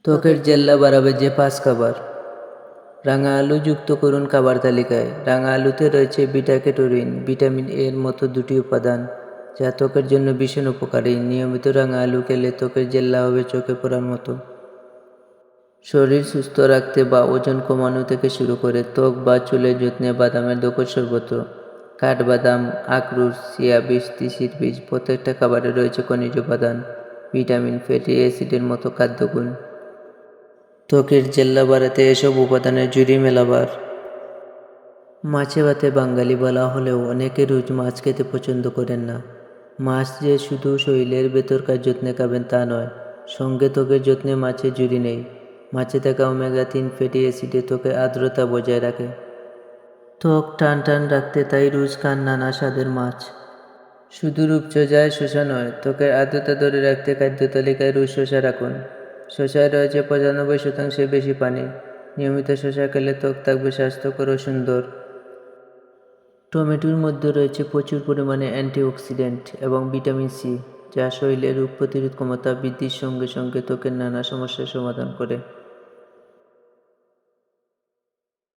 ত্বকের জেল্লা বাড়াবে যে 5 খাবার। রাঙা আলু যুক্ত করুন খাবার তালিকায়। রাঙা আলুতে রয়েছে বিটা ক্যারোটিন, ভিটামিন এ এর মতো দুটি উপাদান যা ত্বকের জন্য ভীষণ উপকারী। নিয়মিত রাঙা আলু খেলে ত্বকের জেল্লা হবে চোখে পড়ার মতো। শরীর সুস্থ রাখতে বা ওজন কমানো থেকে শুরু করে ত্বক বা চুলের যত্নে বাদামের দোকর সর্বত্র। কাঠবাদাম, আখরোট, চিয়া বীজ, তিসির বীজ প্রত্যেকটা খাবারে রয়েছে খনিজ উপাদান, ভিটামিন, ফ্যাটি অ্যাসিডের মতো খাদ্যগুণ। ত্বকের জেল্লা বাড়াতে এসব উপাদানের জুড়ি মেলাবার। মাছে ভাতে বাঙালি বলা হলেও অনেকে রোজ মাছ খেতে পছন্দ করেন না। মাছ যে শুধু শরীরের ভেতরকার যত্নে খাবেন তা নয়, সঙ্গে ত্বকের যত্নে মাছের জুড়ি নেই। মাছে থাকা ওমেগা-3 ফ্যাটি অ্যাসিডে ত্বকের আর্দ্রতা বজায় রাখে। ত্বক টান টান রাখতে তাই রোজ খান নানা স্বাদের মাছ। শুধু রূপচর্চায় শসা নয়, ত্বকের আর্দ্রতা ধরে রাখতে খাদ্য তালিকায় রোজ শসা রাখুন। শসায় রয়েছে 95% বেশি পানি। নিয়মিত শসা খেলে ত্বক থাকবে স্বাস্থ্যকর ও সুন্দর। টমেটোর মধ্যে রয়েছে প্রচুর পরিমাণে অ্যান্টিঅক্সিডেন্ট এবং ভিটামিন সি, যা শরীরের রোগ প্রতিরোধ ক্ষমতা বৃদ্ধির সঙ্গে সঙ্গে ত্বকের নানা সমস্যার সমাধান করে।